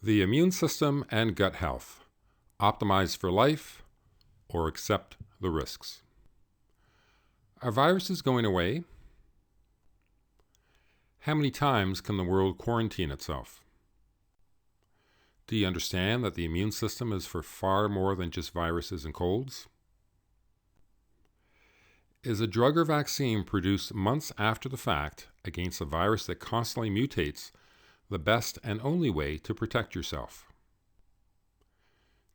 The immune system and gut health. Optimize for life or accept the risks. Are viruses going away? How many times can the world quarantine itself? Do you understand that the immune system is for far more than just viruses and colds? Is a drug or vaccine produced months after the fact against a virus that constantly mutates the best and only way to protect yourself?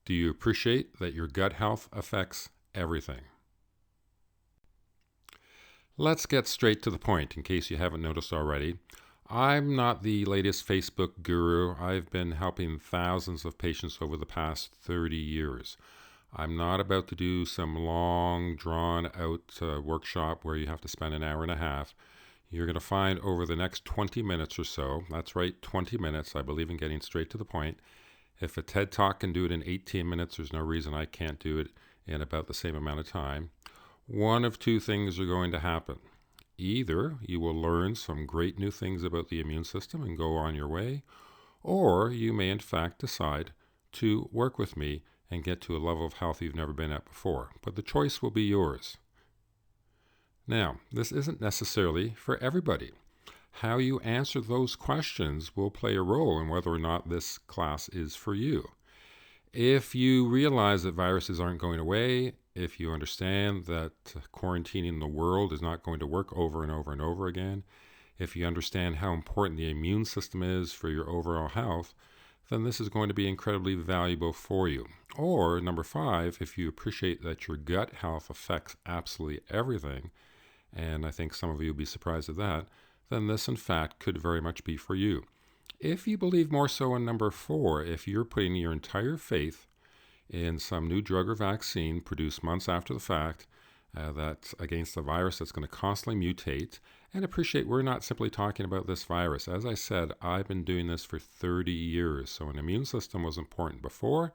Do you appreciate that your gut health affects everything? Let's get straight to the point in case you haven't noticed already. I'm not the latest Facebook guru. I've been helping thousands of patients over the past 30 years. I'm not about to do some long, drawn-out workshop where you have to spend an hour and a half. You're going to find over the next 20 minutes or so, that's right, 20 minutes, I believe in getting straight to the point. If a TED Talk can do it in 18 minutes, there's no reason I can't do it in about the same amount of time. One of two things are going to happen. Either you will learn some great new things about the immune system and go on your way, or you may in fact decide to work with me and get to a level of health you've never been at before. But the choice will be yours. Now, this isn't necessarily for everybody. How you answer those questions will play a role in whether or not this class is for you. If you realize that viruses aren't going away, if you understand that quarantining the world is not going to work over and over and over again, if you understand how important the immune system is for your overall health, then this is going to be incredibly valuable for you. Or, number 5, if you appreciate that your gut health affects absolutely everything, and I think some of you will be surprised at that, then this in fact could very much be for you. If you believe more so in number 4, if you're putting your entire faith in some new drug or vaccine produced months after the fact that's against a virus that's going to constantly mutate, and appreciate we're not simply talking about this virus. As I said, I've been doing this for 30 years, so an immune system was important before,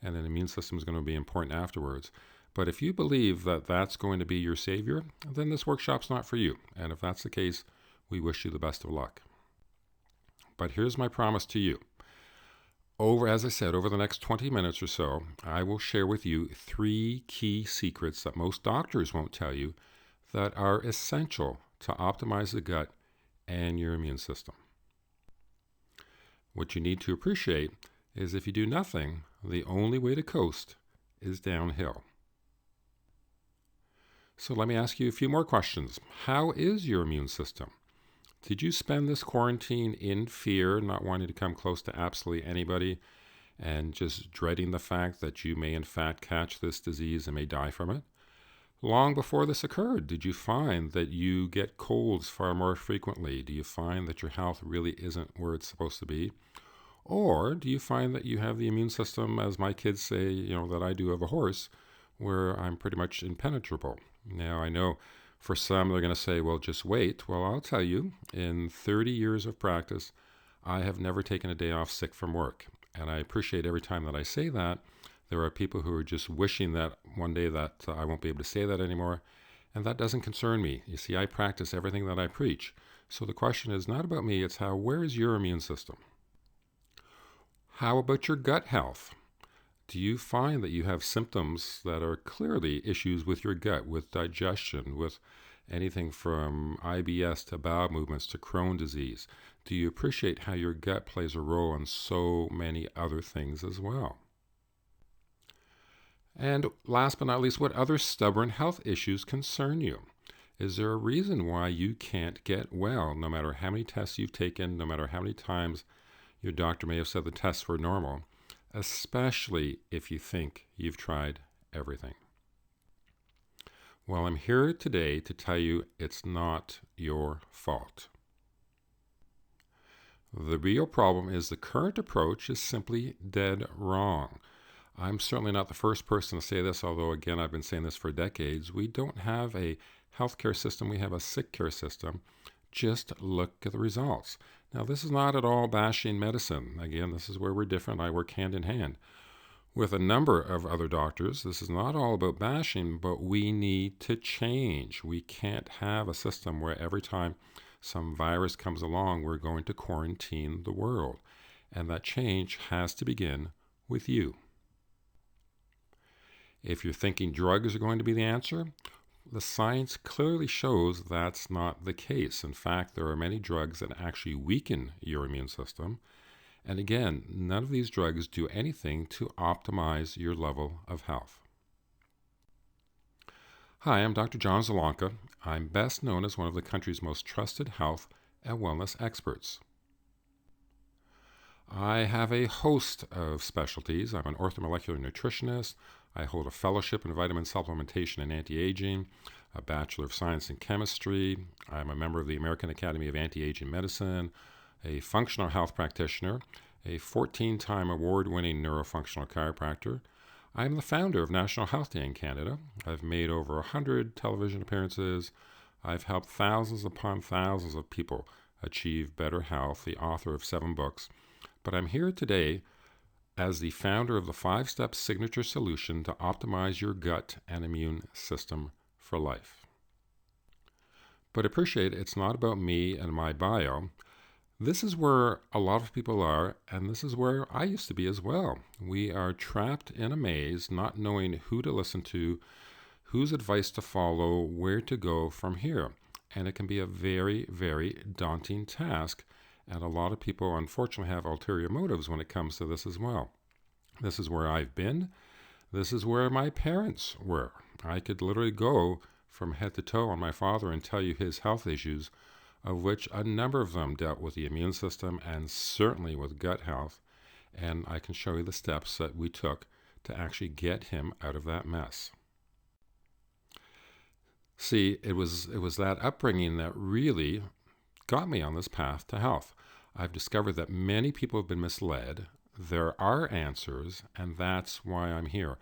and an immune system is going to be important afterwards. But if you believe that that's going to be your savior, then this workshop's not for you. And if that's the case, we wish you the best of luck. But here's my promise to you. As I said, over the next 20 minutes or so, I will share with you 3 key secrets that most doctors won't tell you that are essential to optimize the gut and your immune system. What you need to appreciate is if you do nothing, the only way to coast is downhill. So let me ask you a few more questions. How is your immune system? Did you spend this quarantine in fear, not wanting to come close to absolutely anybody, and just dreading the fact that you may in fact catch this disease and may die from it? Long before this occurred, did you find that you get colds far more frequently? Do you find that your health really isn't where it's supposed to be? Or do you find that you have the immune system, as my kids say, that I do of a horse, where I'm pretty much impenetrable? Now, I know for some, they're going to say, well, just wait. Well, I'll tell you, in 30 years of practice, I have never taken a day off sick from work. And I appreciate every time that I say that. There are people who are just wishing that one day that I won't be able to say that anymore. And that doesn't concern me. You see, I practice everything that I preach. So the question is not about me, it's where is your immune system? How about your gut health? Do you find that you have symptoms that are clearly issues with your gut, with digestion, with anything from IBS to bowel movements to Crohn's disease? Do you appreciate how your gut plays a role in so many other things as well? And last but not least, what other stubborn health issues concern you? Is there a reason why you can't get well, no matter how many tests you've taken, no matter how many times your doctor may have said the tests were normal? Especially if you think you've tried everything. Well, I'm here today to tell you it's not your fault. The real problem is the current approach is simply dead wrong. I'm certainly not the first person to say this, although again, I've been saying this for decades. We don't have a healthcare system, we have a sick care system. Just look at the results. Now, this is not at all bashing medicine. Again, this is where we're different. I work hand in hand with a number of other doctors. This is not all about bashing, but we need to change. We can't have a system where every time some virus comes along, we're going to quarantine the world. and that change has to begin with you. If you're thinking drugs are going to be the answer, the science clearly shows that's not the case. In fact, there are many drugs that actually weaken your immune system. And again, none of these drugs do anything to optimize your level of health. Hi, I'm Dr. John Zielonka. I'm best known as one of the country's most trusted health and wellness experts. I have a host of specialties. I'm an orthomolecular nutritionist. I hold a fellowship in vitamin supplementation and anti-aging, a Bachelor of Science in Chemistry. I'm a member of the American Academy of Anti-Aging Medicine, a functional health practitioner, a 14-time award-winning neurofunctional chiropractor. I'm the founder of National Health Day in Canada. I've made over 100 television appearances. I've helped thousands upon thousands of people achieve better health, the author of 7 books. But I'm here today as the founder of the 5-step signature solution to optimize your gut and immune system for life. But appreciate it's not about me and my bio. This is where a lot of people are, and this is where I used to be as well. We are trapped in a maze, not knowing who to listen to, whose advice to follow, where to go from here. And it can be a very, very daunting task. And a lot of people, unfortunately, have ulterior motives when it comes to this as well. This is where I've been. This is where my parents were. I could literally go from head to toe on my father and tell you his health issues, of which a number of them dealt with the immune system and certainly with gut health. And I can show you the steps that we took to actually get him out of that mess. See, it was that upbringing that really got me on this path to health. I've discovered that many people have been misled. There are answers, and that's why I'm here.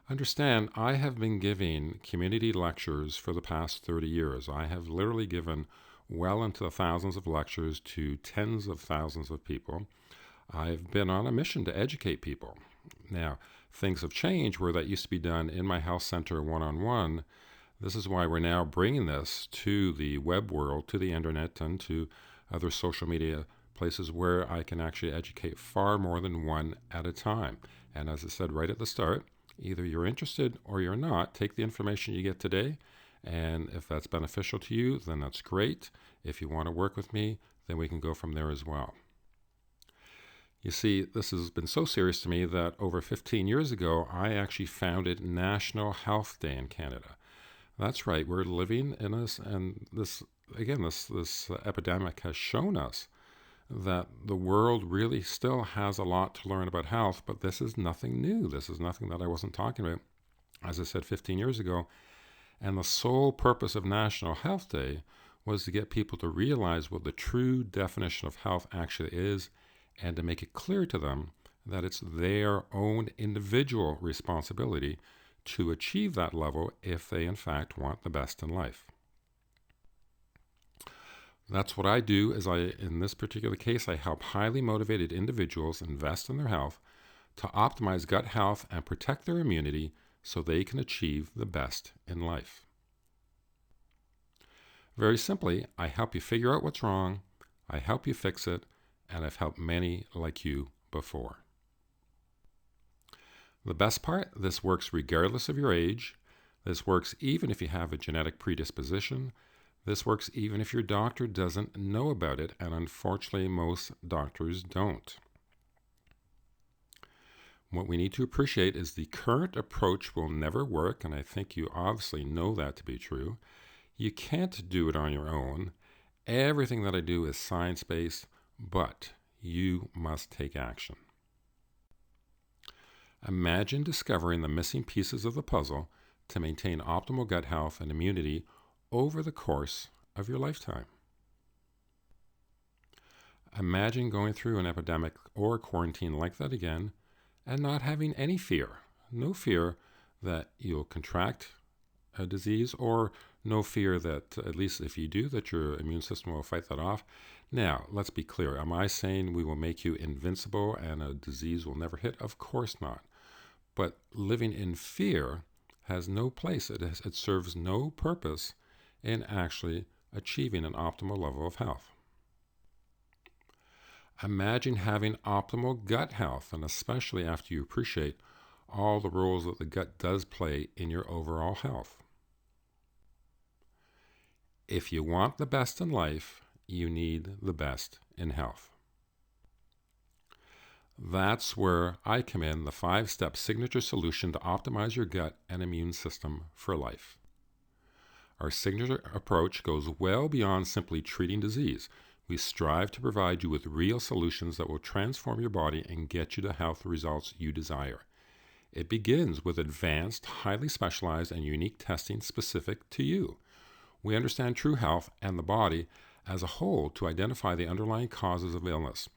Understand, I have been giving community lectures for the past 30 years. I have literally given well into the thousands of lectures to tens of thousands of people. I've been on a mission to educate people. Now, things have changed where that used to be done in my health center one-on-one. This is why we're now bringing this to the web world, to the internet, and to other social media places where I can actually educate far more than one at a time. And as I said right at the start, either you're interested or you're not. Take the information you get today, and if that's beneficial to you, then that's great. If you want to work with me, then we can go from there as well. You see, this has been so serious to me that over 15 years ago, I actually founded National Health Day in Canada. That's right, we're living in this, and this epidemic has shown us that the world really still has a lot to learn about health, but this is nothing new. This is nothing that I wasn't talking about, as I said, 15 years ago. And the sole purpose of National Health Day was to get people to realize what the true definition of health actually is, and to make it clear to them that it's their own individual responsibility to achieve that level if they in fact want the best in life. That's what I do. In this particular case, I help highly motivated individuals invest in their health to optimize gut health and protect their immunity so they can achieve the best in life. Very simply, I help you figure out what's wrong, I help you fix it, and I've helped many like you before. The best part, this works regardless of your age. This works even if you have a genetic predisposition. This works even if your doctor doesn't know about it, and unfortunately most doctors don't. What we need to appreciate is the current approach will never work, and I think you obviously know that to be true. You can't do it on your own. Everything that I do is science-based, but you must take action. Imagine discovering the missing pieces of the puzzle to maintain optimal gut health and immunity over the course of your lifetime. Imagine going through an epidemic or quarantine like that again and not having any fear. No fear that you'll contract a disease, or no fear that, at least if you do, that your immune system will fight that off. Now, let's be clear. Am I saying we will make you invincible and a disease will never hit? Of course not. But living in fear has no place. It serves no purpose in actually achieving an optimal level of health. Imagine having optimal gut health, and especially after you appreciate all the roles that the gut does play in your overall health. If you want the best in life, you need the best in health. That's where I come in, the 5-step signature solution to optimize your gut and immune system for life. Our signature approach goes well beyond simply treating disease. We strive to provide you with real solutions that will transform your body and get you the health results you desire. It begins with advanced, highly specialized, and unique testing specific to you. We understand true health and the body as a whole to identify the underlying causes of illness.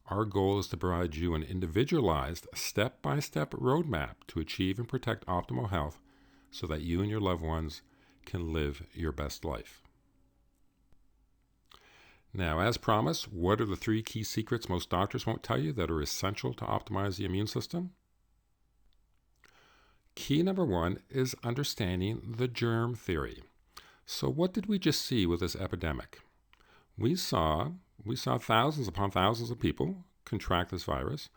Our goal is to provide you an individualized, step-by-step roadmap to achieve and protect optimal health so that you and your loved ones can live your best life. Now, as promised, what are the 3 key secrets most doctors won't tell you that are essential to optimize the immune system? Key number 1 is understanding the germ theory. So what did we just see with this epidemic? We saw thousands upon thousands of people contract this virus.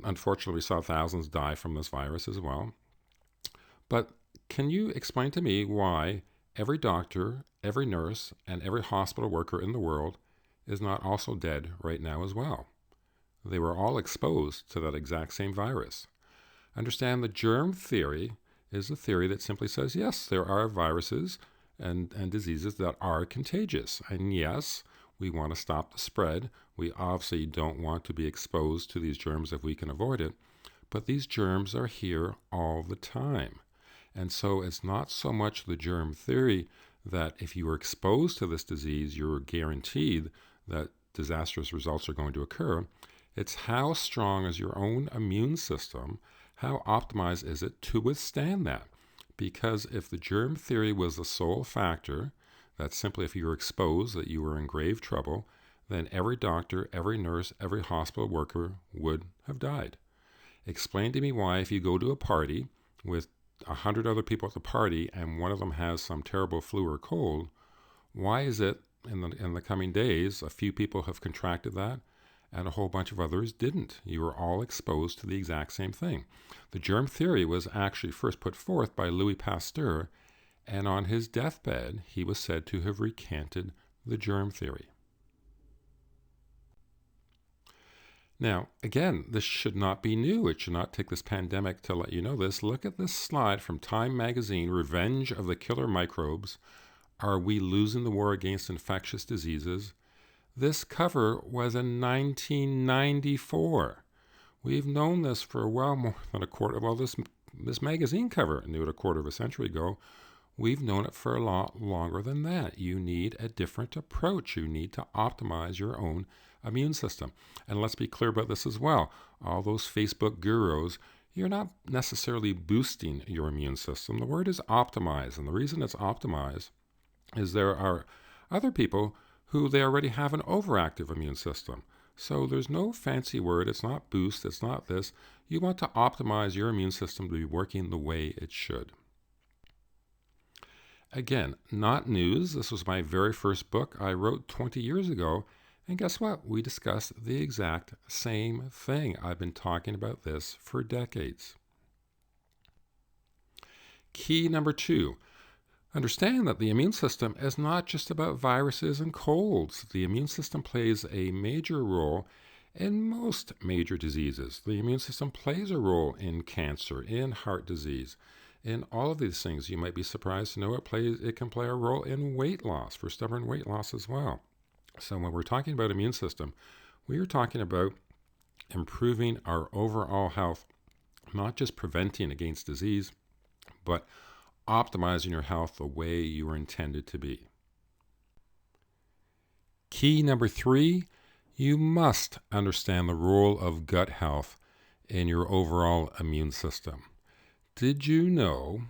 Unfortunately, we saw thousands die from this virus as well. But can you explain to me why every doctor, every nurse, and every hospital worker in the world is not also dead right now as well? They were all exposed to that exact same virus. Understand the germ theory is a theory that simply says, yes, there are viruses and diseases that are contagious. And yes, we want to stop the spread. We obviously don't want to be exposed to these germs if we can avoid it. But these germs are here all the time. And so it's not so much the germ theory that if you were exposed to this disease, you're guaranteed that disastrous results are going to occur. It's how strong is your own immune system, how optimized is it to withstand that? Because if the germ theory was the sole factor, that simply if you were exposed that you were in grave trouble, then every doctor, every nurse, every hospital worker would have died. Explain to me why if you go to a party with 100 other people at the party and one of them has some terrible flu or cold, why is it in the coming days a few people have contracted that and a whole bunch of others didn't? You were all exposed to the exact same thing. The germ theory was actually first put forth by Louis Pasteur, and on his deathbed, he was said to have recanted the germ theory. Now, again, this should not be new. It should not take this pandemic to let you know this. Look at this slide from Time magazine, Revenge of the Killer Microbes. Are we losing the war against infectious diseases? This cover was in 1994. We've known this for well more than a quarter. Well, this magazine cover knew it a quarter of a century ago. We've known it for a lot longer than that. You need a different approach. You need to optimize your own immune system. And let's be clear about this as well. All those Facebook gurus, you're not necessarily boosting your immune system. The word is optimize. And the reason it's optimize is there are other people who they already have an overactive immune system. So there's no fancy word. It's not boost. It's not this. You want to optimize your immune system to be working the way it should. Again, not news. This was my very first book I wrote 20 years ago. And guess what? We discussed the exact same thing. I've been talking about this for decades. Key number 2. Understand that the immune system is not just about viruses and colds. The immune system plays a major role in most major diseases. The immune system plays a role in cancer, in heart disease, in all of these things. You might be surprised to know it can play a role in weight loss, for stubborn weight loss as well. So when we're talking about immune system, we are talking about improving our overall health, not just preventing against disease, but optimizing your health the way you were intended to be. Key number 3, you must understand the role of gut health in your overall immune system. Did you know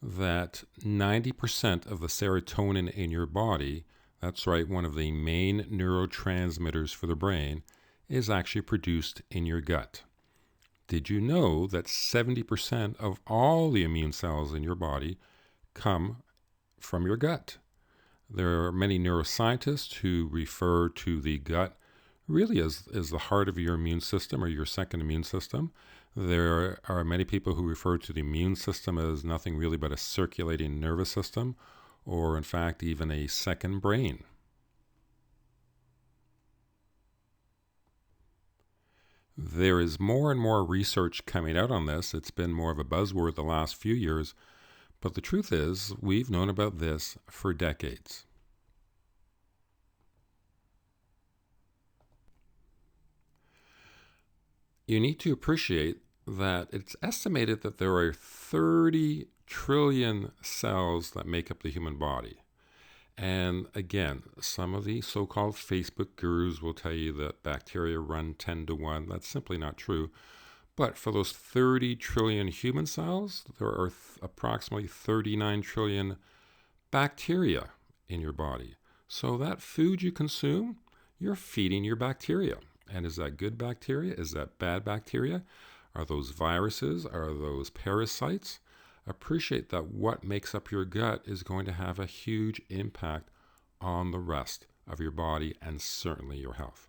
that 90% of the serotonin in your body, that's right, one of the main neurotransmitters for the brain, is actually produced in your gut? Did you know that 70% of all the immune cells in your body come from your gut? There are many neuroscientists who refer to the gut really is the heart of your immune system or your second immune system. There are many people who refer to the immune system as nothing really but a circulating nervous system, or in fact, even a second brain. There is more and more research coming out on this. It's been more of a buzzword the last few years, but the truth is, we've known about this for decades. You need to appreciate that it's estimated that there are 30 trillion cells that make up the human body. And again, some of the so-called Facebook gurus will tell you that bacteria run 10 to 1. That's simply not true. But for those 30 trillion human cells, there are approximately 39 trillion bacteria in your body. So that food you consume, you're feeding your bacteria. And is that good bacteria? Is that bad bacteria? Are those viruses? Are those parasites? Appreciate that what makes up your gut is going to have a huge impact on the rest of your body and certainly your health.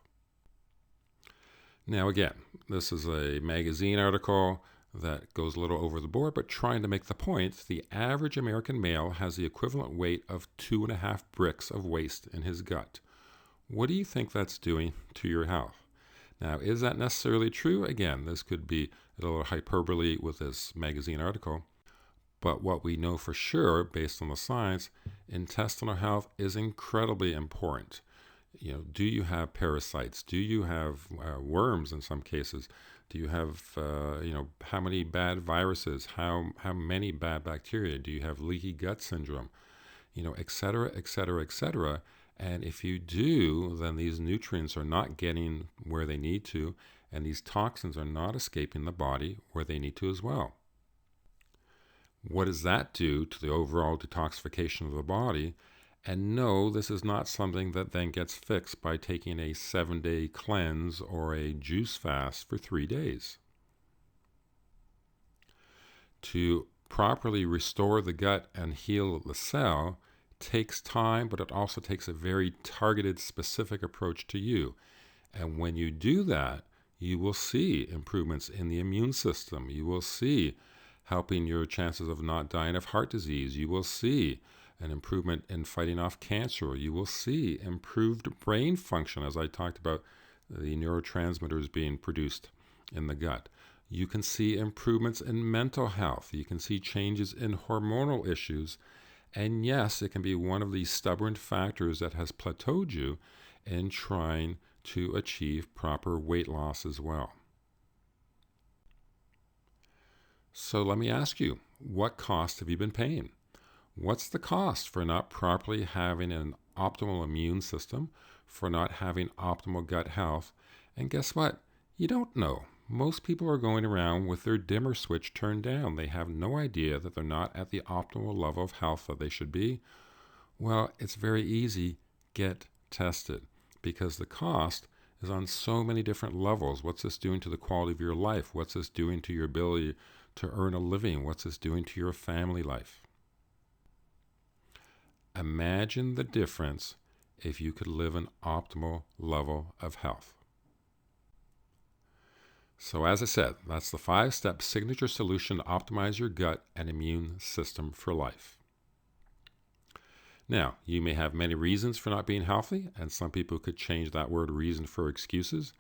Now again, this is a magazine article that goes a little over the board, but trying to make the point, the average American male has the equivalent weight of 2.5 bricks of waste in his gut. What do you think that's doing to your health? Now, is that necessarily true? Again, this could be a little hyperbole with this magazine article. But what we know for sure, based on the science, intestinal health is incredibly important. Do you have parasites? Do you have worms in some cases? Do you have, how many bad viruses? How many bad bacteria? Do you have leaky gut syndrome? Et cetera, et cetera, et cetera. And if you do, then these nutrients are not getting where they need to, and these toxins are not escaping the body where they need to as well. What does that do to the overall detoxification of the body? And no, this is not something that then gets fixed by taking a 7-day cleanse or a juice fast for 3 days. To properly restore the gut and heal the cell takes time, but it also takes a very targeted, specific approach to you. And when you do that, you will see improvements in the immune system. You will see helping your chances of not dying of heart disease. You will see an improvement in fighting off cancer. You will see improved brain function, as I talked about the neurotransmitters being produced in the gut. You can see improvements in mental health. You can see changes in hormonal issues. And yes, it can be one of these stubborn factors that has plateaued you in trying to achieve proper weight loss as well. So let me ask you, what cost have you been paying? What's the cost for not properly having an optimal immune system, for not having optimal gut health? And guess what? You don't know. Most people are going around with their dimmer switch turned down. They have no idea that they're not at the optimal level of health that they should be. Well, it's very easy. Get tested, because the cost is on so many different levels. What's this doing to the quality of your life? What's this doing to your ability to earn a living? What's this doing to your family life? Imagine the difference if you could live an optimal level of health. So as I said, that's the 5-step signature solution to optimize your gut and immune system for life. Now, you may have many reasons for not being healthy, and some people could change that word reason for excuses.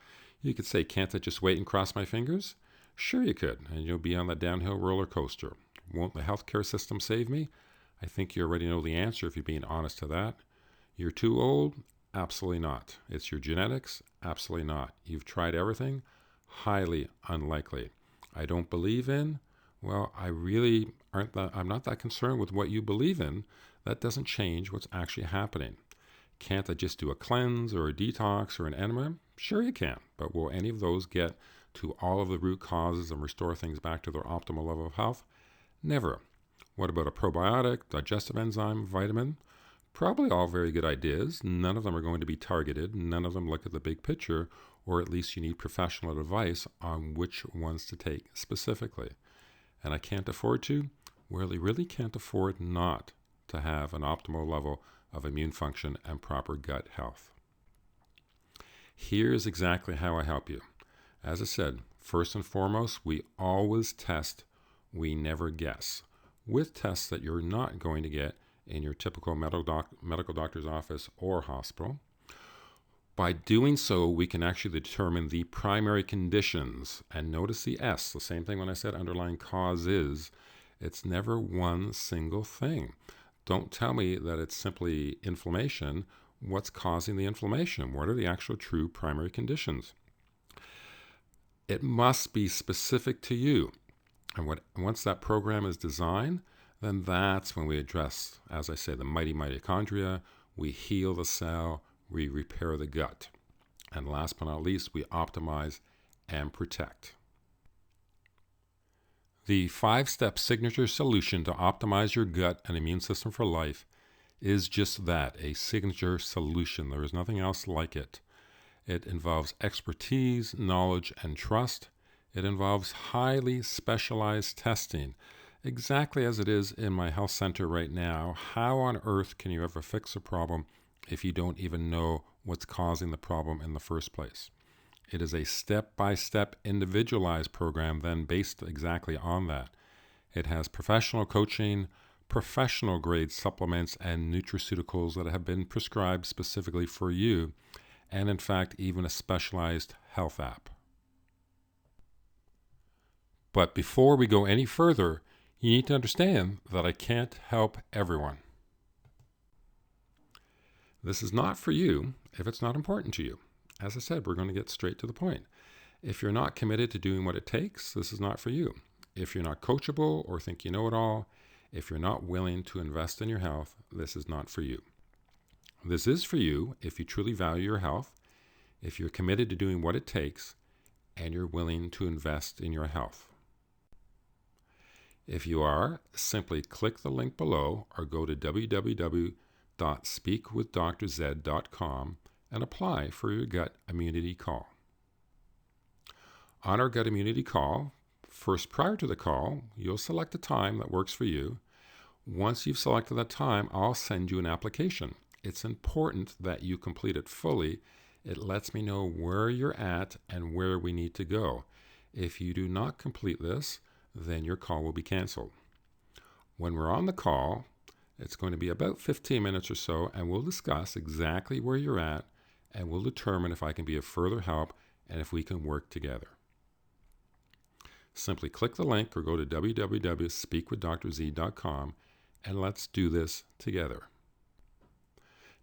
You could say, can't I just wait and cross my fingers? Sure you could, and you'll be on the downhill roller coaster. Won't the healthcare system save me? I think you already know the answer if you're being honest to that. You're too old? Absolutely not. It's your genetics? Absolutely not. You've tried everything? Highly unlikely. I don't believe in? Well, I'm not that concerned with what you believe in. That doesn't change what's actually happening. Can't I just do a cleanse or a detox or an enema? Sure you can, but will any of those get to all of the root causes and restore things back to their optimal level of health? Never. What about a probiotic, digestive enzyme, vitamin? Probably all very good ideas. None of them are going to be targeted. None of them look at the big picture, or at least you need professional advice on which ones to take specifically. And I can't afford to? Really can't afford not to have an optimal level of immune function and proper gut health. Here's exactly how I help you. As I said, first and foremost, we always test, we never guess, with tests that you're not going to get in your typical medical doctor's office or hospital. By doing so, we can actually determine the primary conditions. And notice the S, the same thing when I said underlying cause is. It's never one single thing. Don't tell me that it's simply inflammation. What's causing the inflammation? What are the actual true primary conditions? It must be specific to you. And once that program is designed, then that's when we address, as I say, the mighty mitochondria. We heal the cell, we repair the gut. And last but not least, we optimize and protect. The 5-step signature solution to optimize your gut and immune system for life is just that, a signature solution. There is nothing else like it. It involves expertise, knowledge, and trust. It involves highly specialized testing, exactly as it is in my health center right now. How on earth can you ever fix a problem if you don't even know what's causing the problem in the first place? It is a step-by-step individualized program then based exactly on that. It has professional coaching, professional grade supplements, and nutraceuticals that have been prescribed specifically for you, and in fact even a specialized health app. But before we go any further, you need to understand that I can't help everyone. This is not for you if it's not important to you. As I said, we're going to get straight to the point. If you're not committed to doing what it takes, this is not for you. If you're not coachable or think you know it all, if you're not willing to invest in your health, this is not for you. This is for you if you truly value your health, if you're committed to doing what it takes, and you're willing to invest in your health. If you are, simply click the link below or go to www.speakwithdrz.com and apply for your gut immunity call. On our gut immunity call, first prior to the call, you'll select a time that works for you. Once you've selected that time, I'll send you an application. It's important that you complete it fully. It lets me know where you're at and where we need to go. If you do not complete this, then your call will be canceled. When we're on the call, it's going to be about 15 minutes or so, and we'll discuss exactly where you're at, and we'll determine if I can be of further help and if we can work together. Simply click the link or go to www.speakwithdrz.com and let's do this together.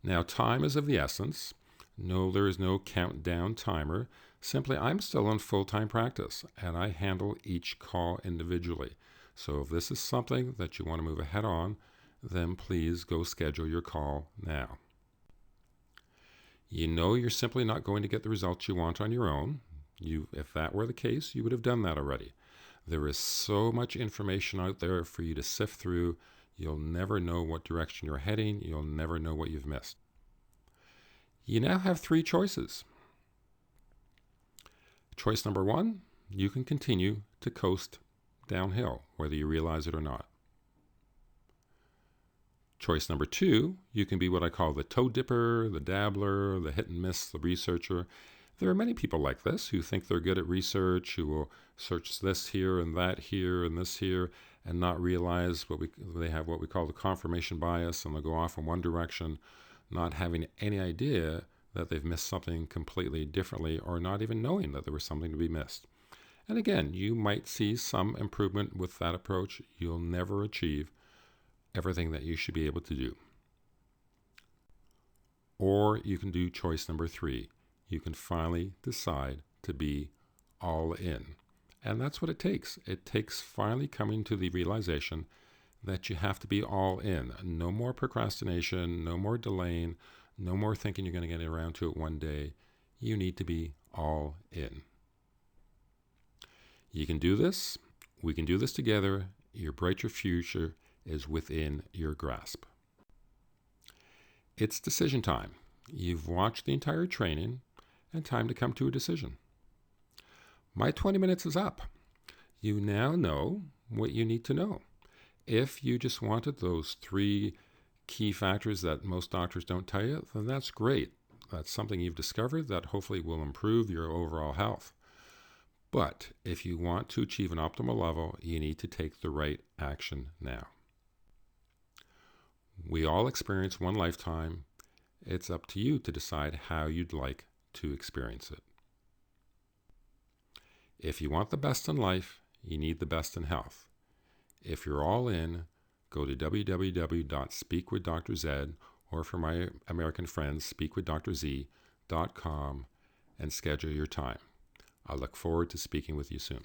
Now, time is of the essence. No, there is no countdown timer. Simply, I'm still in full-time practice, and I handle each call individually. So if this is something that you want to move ahead on, then please go schedule your call now. You know you're simply not going to get the results you want on your own. If that were the case, you would have done that already. There is so much information out there for you to sift through. You'll never know what direction you're heading. You'll never know what you've missed. You now have 3 choices. Choice number 1, you can continue to coast downhill, whether you realize it or not. Choice number 2, you can be what I call the toe dipper, the dabbler, the hit and miss, the researcher. There are many people like this who think they're good at research, who will search this here and that here and this here and not realize they have what we call the confirmation bias, and they'll go off in one direction, not having any idea that they've missed something completely differently or not even knowing that there was something to be missed. And again, you might see some improvement with that approach. You'll never achieve everything that you should be able to do. Or you can do choice number 3. You can finally decide to be all in. And that's what it takes. It takes finally coming to the realization that you have to be all in. No more procrastination, no more delaying, no more thinking you're going to get around to it one day. You need to be all in. You can do this. We can do this together. Your brighter future is within your grasp. It's decision time. You've watched the entire training and time to come to a decision. My 20 minutes is up. You now know what you need to know. If you just wanted those 3 key factors that most doctors don't tell you, then that's great. That's something you've discovered that hopefully will improve your overall health. But if you want to achieve an optimal level, you need to take the right action now. We all experience one lifetime. It's up to you to decide how you'd like to experience it. If you want the best in life, you need the best in health. If you're all in, go to www.speakwithdrz, or for my American friends, speakwithdrz.com, and schedule your time. I look forward to speaking with you soon.